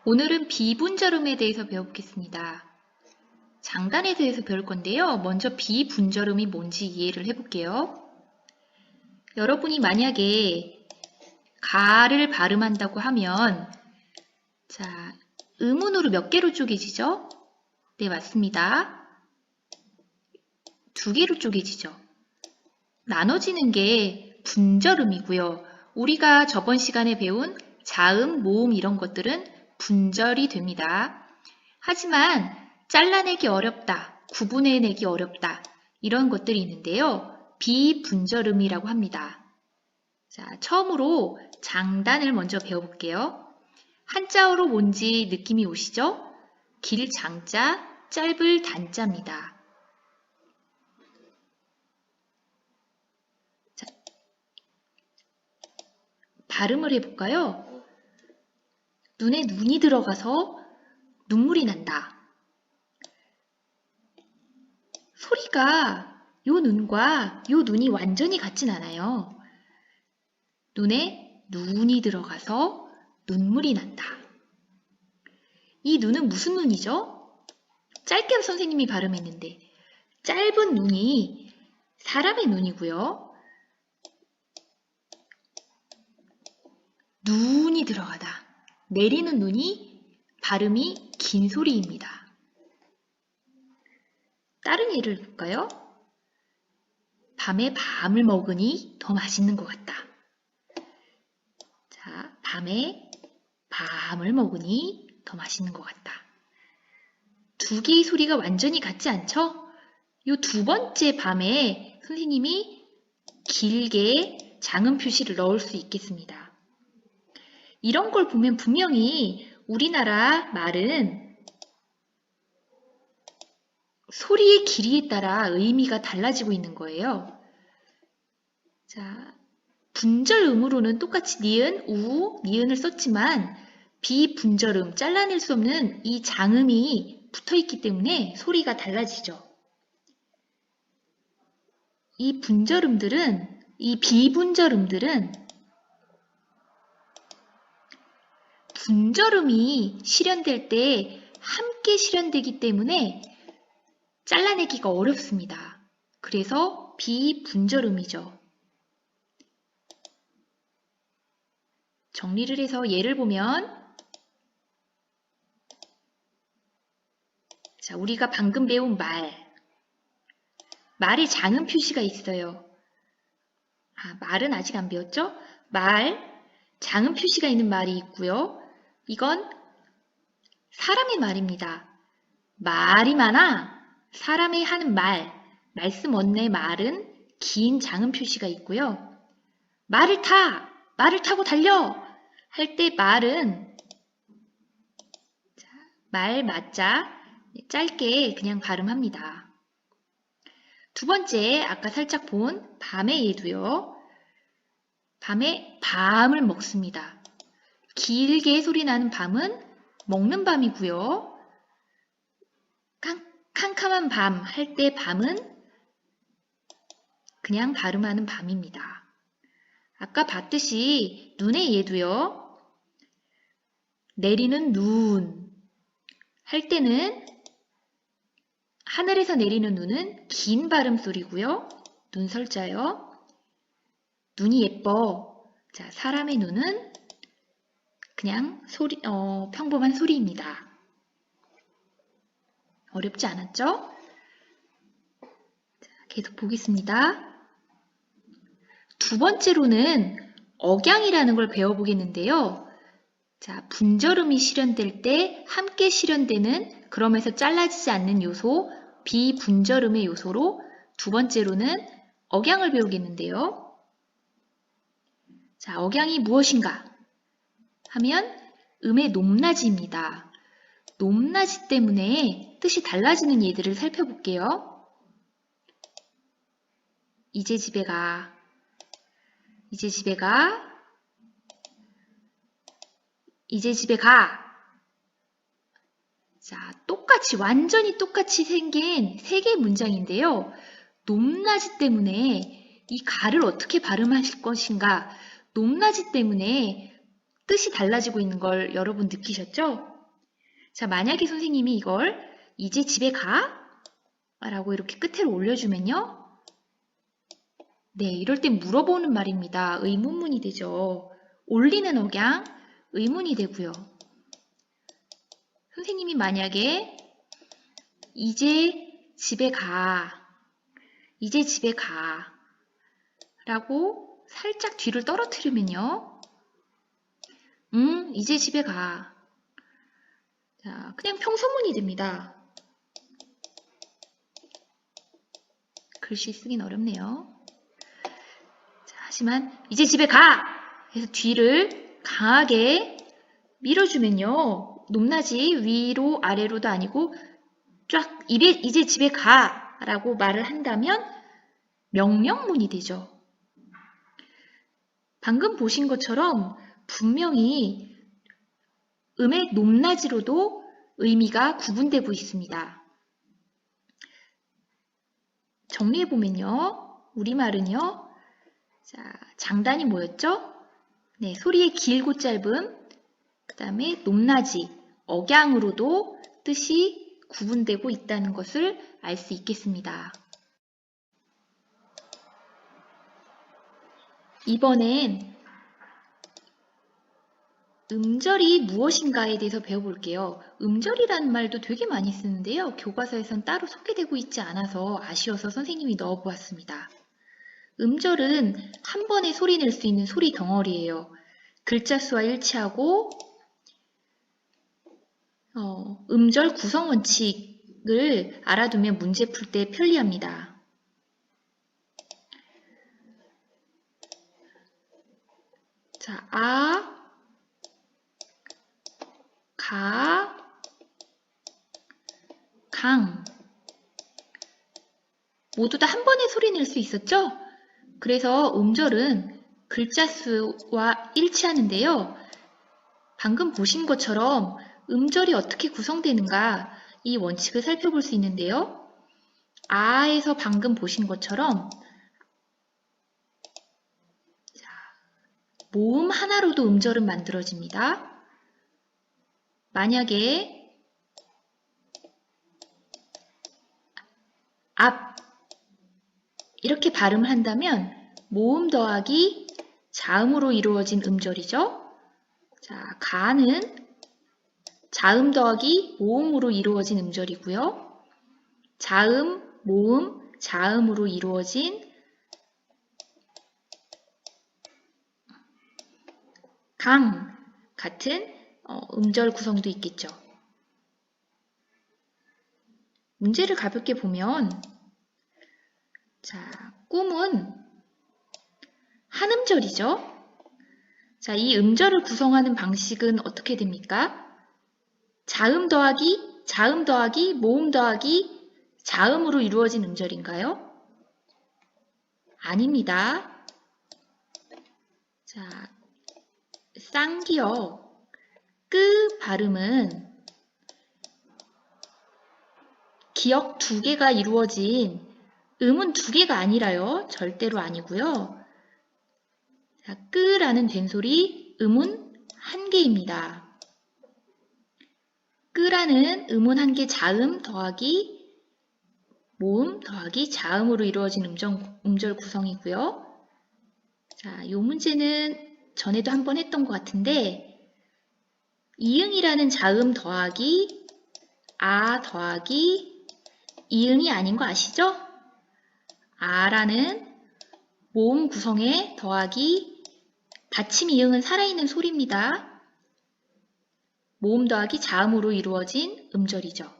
오늘은 비분절음에 대해서 배워보겠습니다. 장단에 대해서 배울 건데요. 먼저 비분절음이 뭔지 이해를 해볼게요. 여러분이 만약에 가를 발음한다고 하면 자, 음운으로 몇 개로 쪼개지죠? 네, 맞습니다. 두 개로 쪼개지죠. 나눠지는 게 분절음이고요. 우리가 저번 시간에 배운 자음, 모음 이런 것들은 분절이 됩니다. 하지만 잘라내기 어렵다, 구분해내기 어렵다 이런 것들이 있는데요. 비분절음이라고 합니다. 자, 처음으로 장단을 먼저 배워볼게요. 한자어로 뭔지 느낌이 오시죠? 길 장자, 짧을 단자입니다. 자, 발음을 해볼까요? 눈에 눈이 들어가서 눈물이 난다. 소리가 요 눈과 요 눈이 완전히 같진 않아요. 눈에 눈이 들어가서 눈물이 난다. 이 눈은 무슨 눈이죠? 짧게 선생님이 발음했는데 짧은 눈이 사람의 눈이고요. 눈이 들어가다. 내리는 눈이 발음이 긴 소리입니다. 다른 예를 볼까요? 밤에 밤을 먹으니 더 맛있는 것 같다. 자, 밤에 밤을 먹으니 더 맛있는 것 같다. 두 개의 소리가 완전히 같지 않죠? 이 두 번째 밤에 선생님이 길게 장음 표시를 넣을 수 있겠습니다. 이런 걸 보면 분명히 우리나라 말은 소리의 길이에 따라 의미가 달라지고 있는 거예요. 자, 분절음으로는 똑같이 니은, 우, 니은을 썼지만 비분절음, 잘라낼 수 없는 이 장음이 붙어있기 때문에 소리가 달라지죠. 이 비분절음들은 분절음이 실현될 때 함께 실현되기 때문에 잘라내기가 어렵습니다. 그래서 비분절음이죠. 정리를 해서 예를 보면 자, 우리가 방금 배운 말에 장음 표시가 있어요. 말은 아직 안 배웠죠? 장음 표시가 있는 말이 있고요. 이건 사람의 말입니다. 말이 많아 사람이 하는 말씀 언어의 말은 긴 장음 표시가 있고요. 말을 타고 달려 할 때 말은 말 맞자 짧게 그냥 발음합니다. 두 번째, 아까 살짝 본 밤의 예도요. 밤에 밤을 먹습니다. 길게 소리 나는 밤은 먹는 밤이고요. 캄캄한 밤 할 때 밤은 그냥 발음하는 밤입니다. 아까 봤듯이 눈의 예도요. 내리는 눈 할 때는 하늘에서 내리는 눈은 긴 발음 소리고요. 눈설자요. 눈이 예뻐. 자, 사람의 눈은 그냥 평범한 소리입니다. 어렵지 않았죠? 자, 계속 보겠습니다. 두 번째로는 억양이라는 걸 배워보겠는데요. 자, 분절음이 실현될 때 함께 실현되는 그러면서 잘라지지 않는 요소, 비분절음의 요소로 두 번째로는 억양을 배우겠는데요. 자, 억양이 무엇인가 하면 음의 높낮이입니다. 높낮이 때문에 뜻이 달라지는 예들을 살펴볼게요. 이제 집에 가. 이제 집에 가. 이제 집에 가. 자, 완전히 똑같이 생긴 세 개의 문장인데요. 높낮이 때문에 이 가를 어떻게 발음하실 것인가, 높낮이 때문에 뜻이 달라지고 있는 걸 여러분 느끼셨죠? 자, 만약에 선생님이 이걸 이제 집에 가? 라고 이렇게 끝으로 올려주면요. 네, 이럴 땐 물어보는 말입니다. 의문문이 되죠. 올리는 억양, 의문이 되고요. 선생님이 만약에 이제 집에 가, 이제 집에 가 라고 살짝 뒤를 떨어뜨리면요. 이제 집에 가. 자, 그냥 평소문이 됩니다. 글씨 쓰긴 어렵네요. 자, 하지만 이제 집에 가! 해서 뒤를 강하게 밀어주면요. 높낮이 위로 아래로도 아니고 쫙 이제 집에 가! 라고 말을 한다면 명령문이 되죠. 방금 보신 것처럼 분명히 음의 높낮이로도 의미가 구분되고 있습니다. 정리해보면요. 우리말은요. 자, 장단이 뭐였죠? 네, 소리의 길고 짧음, 그 다음에 높낮이, 억양으로도 뜻이 구분되고 있다는 것을 알 수 있겠습니다. 이번엔 음절이 무엇인가에 대해서 배워볼게요. 음절이라는 말도 되게 많이 쓰는데요. 교과서에선 따로 소개되고 있지 않아서 아쉬워서 선생님이 넣어보았습니다. 음절은 한 번에 소리 낼 수 있는 소리 덩어리예요. 글자 수와 일치하고 음절 구성 원칙을 알아두면 문제 풀 때 편리합니다. 자, 아, 가, 강 모두 다 한 번에 소리 낼 수 있었죠? 그래서 음절은 글자 수와 일치하는데요. 방금 보신 것처럼 음절이 어떻게 구성되는가 이 원칙을 살펴볼 수 있는데요. 아에서 방금 보신 것처럼 모음 하나로도 음절은 만들어집니다. 만약에 앞 이렇게 발음을 한다면 모음 더하기 자음으로 이루어진 음절이죠. 자, 가는 자음 더하기 모음으로 이루어진 음절이고요. 자음, 모음, 자음으로 이루어진 강 같은 음절 구성도 있겠죠. 문제를 가볍게 보면 자, 꿈은 한 음절이죠. 자, 이 음절을 구성하는 방식은 어떻게 됩니까? 자음 더하기, 모음 더하기, 자음으로 이루어진 음절인가요? 아닙니다. 자, 쌍기역 끄 발음은 기역 두 개가 이루어진 음은 두 개가 아니라요. 절대로 아니고요. 자, 끄라는 된소리 음은 한 개입니다. 끄라는 음은 한 개 자음 더하기 모음 더하기 자음으로 이루어진 음절 구성이고요. 자, 이 문제는 전에도 한번 했던 것 같은데 이응이라는 자음 더하기 아 더하기 이응이 아닌 거 아시죠? 아라는 모음 구성에 더하기 받침 이응은 살아있는 소리입니다. 모음 더하기 자음으로 이루어진 음절이죠.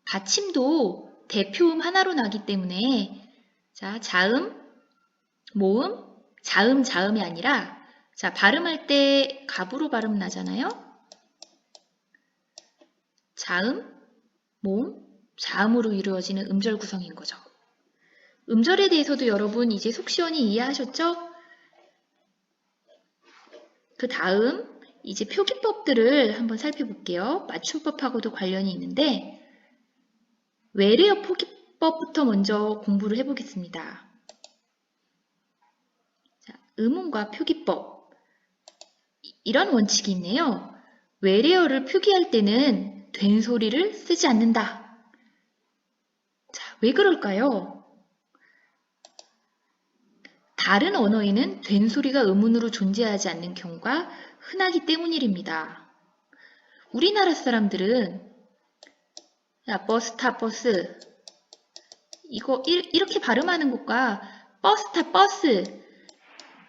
받침도 대표음 하나로 나기 때문에 자, 자음, 모음, 자음이 아니라 자, 발음할 때 갑으로 발음 나잖아요. 자음, 모음, 자음으로 이루어지는 음절 구성인 거죠. 음절에 대해서도 여러분 이제 속 시원히 이해하셨죠? 그 다음 이제 표기법들을 한번 살펴볼게요. 맞춤법하고도 관련이 있는데 외래어 표기법부터 먼저 공부를 해보겠습니다. 자, 음운과 표기법 이런 원칙이 있네요. 외래어를 표기할 때는 된소리를 쓰지 않는다. 자, 왜 그럴까요? 다른 언어에는 된소리가 의문으로 존재하지 않는 경우가 흔하기 때문입니다. 우리나라 사람들은 야, 버스 타 버스 이거 이렇게 발음하는 것과 버스 타 버스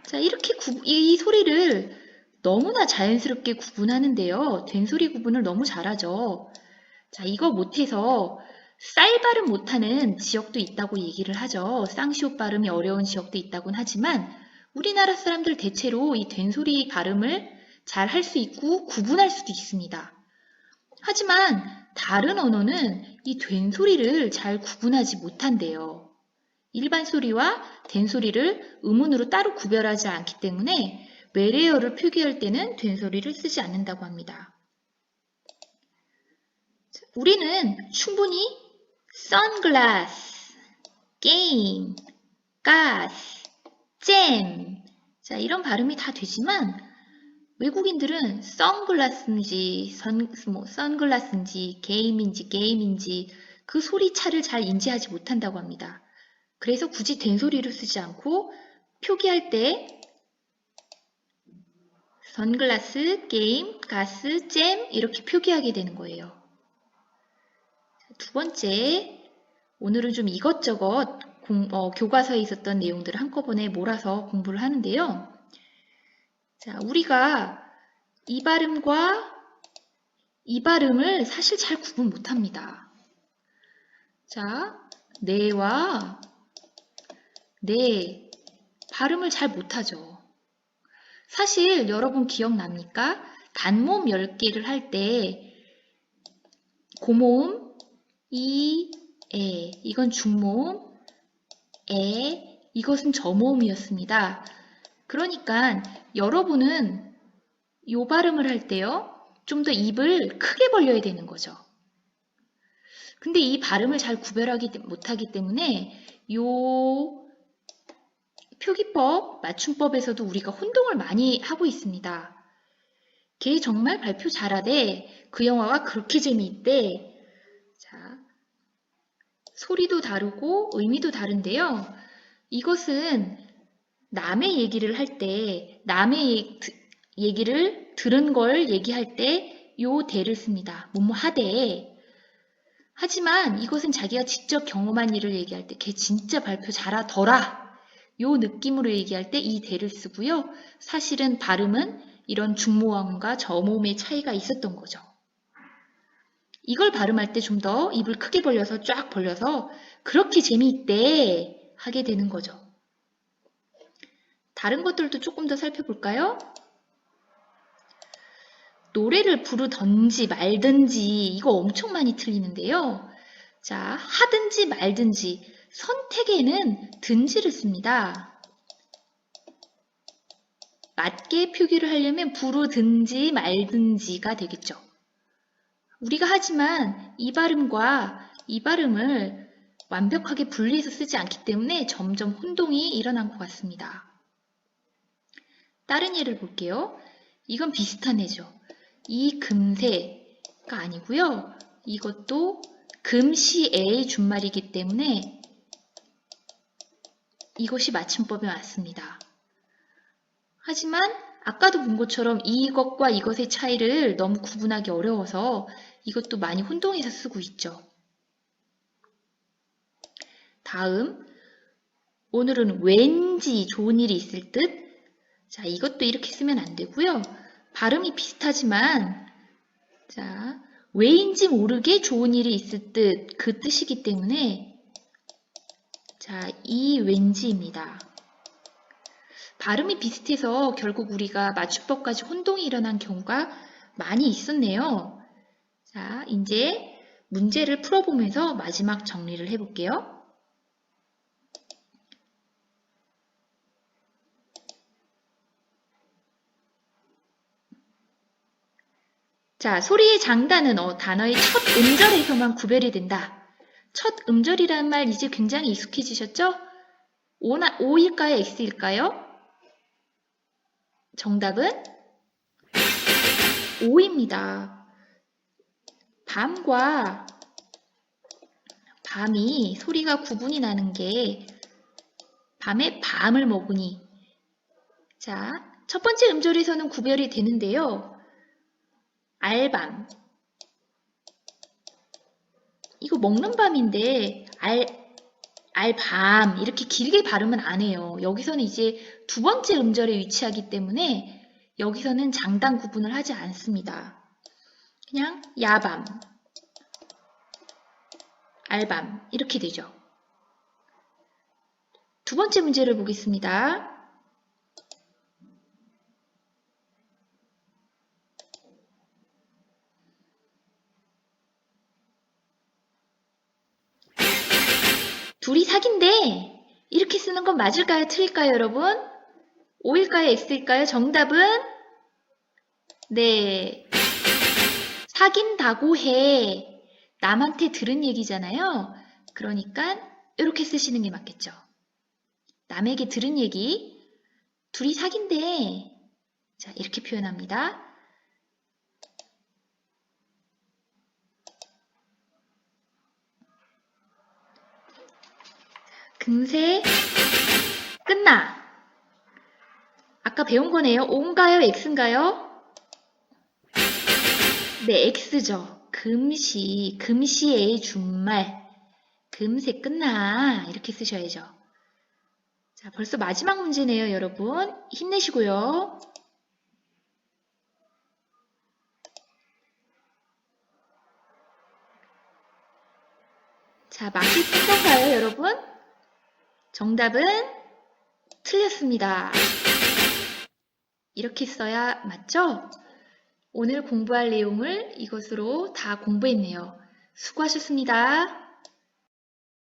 자 이렇게 이 소리를 너무나 자연스럽게 구분하는데요. 된소리 구분을 너무 잘하죠. 자 이거 못해서 쌀 발음 못하는 지역도 있다고 얘기를 하죠. 쌍시옷 발음이 어려운 지역도 있다곤 하지만 우리나라 사람들 대체로 이 된소리 발음을 잘 할 수 있고 구분할 수도 있습니다. 하지만 다른 언어는 이 된소리를 잘 구분하지 못한대요. 일반 소리와 된소리를 음운으로 따로 구별하지 않기 때문에 외래어를 표기할 때는 된소리를 쓰지 않는다고 합니다. 우리는 충분히 선글라스, 게임, 가스, 잼 자, 이런 발음이 다 되지만 외국인들은 선글라스인지 선글라스인지 게임인지 그 소리 차를 잘 인지하지 못한다고 합니다. 그래서 굳이 된소리를 쓰지 않고 표기할 때 선글라스, 게임, 가스, 잼 이렇게 표기하게 되는 거예요. 두 번째, 오늘은 좀 이것저것 교과서에 있었던 내용들을 한꺼번에 몰아서 공부를 하는데요. 자, 우리가 이 발음과 이 발음을 사실 잘 구분 못합니다. 자, 네와 네 발음을 잘 못하죠. 사실 여러분 기억납니까? 단모음 10개를 할 때 고모음 이, 에 이건 중모음 에 이것은 저모음이었습니다. 그러니까 여러분은 요 발음을 할 때요. 좀 더 입을 크게 벌려야 되는 거죠. 근데 이 발음을 잘 구별하기 못하기 때문에 요 표기법, 맞춤법에서도 우리가 혼동을 많이 하고 있습니다. 걔 정말 발표 잘하대. 그 영화가 그렇게 재미있대. 자, 소리도 다르고 의미도 다른데요. 이것은 남의 얘기를 할 때, 남의 얘기를 들은 걸 얘기할 때 요 대를 씁니다. 뭐뭐 하대. 하지만 이것은 자기가 직접 경험한 일을 얘기할 때 걔 진짜 발표 잘하더라. 요 느낌으로 얘기할 때 이 대를 쓰고요. 사실은 발음은 이런 중모음과 저모음의 차이가 있었던 거죠. 이걸 발음할 때 좀 더 입을 크게 벌려서 쫙 벌려서 그렇게 재미있대 하게 되는 거죠. 다른 것들도 조금 더 살펴볼까요? 노래를 부르던지 말든지 이거 엄청 많이 틀리는데요. 자, 하든지 말든지 선택에는 든지를 씁니다. 맞게 표기를 하려면 부르든지 말든지가 되겠죠. 우리가 하지만 이 발음과 이 발음을 완벽하게 분리해서 쓰지 않기 때문에 점점 혼동이 일어난 것 같습니다. 다른 예를 볼게요. 이건 비슷한 예죠. 이 금세가 아니고요. 이것도 금시에의 준말이기 때문에 이것이 맞춤법에 맞습니다. 하지만 아까도 본 것처럼 이것과 이것의 차이를 너무 구분하기 어려워서 이것도 많이 혼동해서 쓰고 있죠. 다음, 오늘은 왠지 좋은 일이 있을 듯. 자, 이것도 이렇게 쓰면 안 되고요. 발음이 비슷하지만 자, 왜인지 모르게 좋은 일이 있을 듯 그 뜻이기 때문에 자, 이 왠지입니다. 발음이 비슷해서 결국 우리가 맞춤법까지 혼동이 일어난 경우가 많이 있었네요. 자, 이제 문제를 풀어보면서 마지막 정리를 해볼게요. 자, 소리의 장단은 단어의 첫 음절에서만 구별이 된다. 첫 음절이라는 말 이제 굉장히 익숙해지셨죠? O일까요? X일까요? 정답은 O입니다. 밤과 밤이 소리가 구분이 나는 게 밤에 밤을 먹으니. 자, 첫 번째 음절에서는 구별이 되는데요. 알밤. 이거 먹는 밤인데 알밤 이렇게 길게 발음은 안 해요. 여기서는 이제 두 번째 음절에 위치하기 때문에 여기서는 장단 구분을 하지 않습니다. 그냥 야밤, 알밤 이렇게 되죠. 두 번째 문제를 보겠습니다. 둘이 사귄대. 이렇게 쓰는 건 맞을까요? 틀릴까요, 여러분? O일까요? X일까요? 정답은 네, 사귄다고 해. 남한테 들은 얘기잖아요. 그러니까 이렇게 쓰시는 게 맞겠죠. 남에게 들은 얘기, 둘이 사귄대. 자, 이렇게 표현합니다. 금세 끝나. 아까 배운 거네요. O인가요? X인가요? 네, X죠. 금시의 준말. 금세 끝나. 이렇게 쓰셔야죠. 자, 벌써 마지막 문제네요, 여러분. 힘내시고요. 자, 맞히 쓴 건가요, 여러분? 정답은 틀렸습니다. 이렇게 써야 맞죠? 오늘 공부할 내용을 이것으로 다 공부했네요. 수고하셨습니다.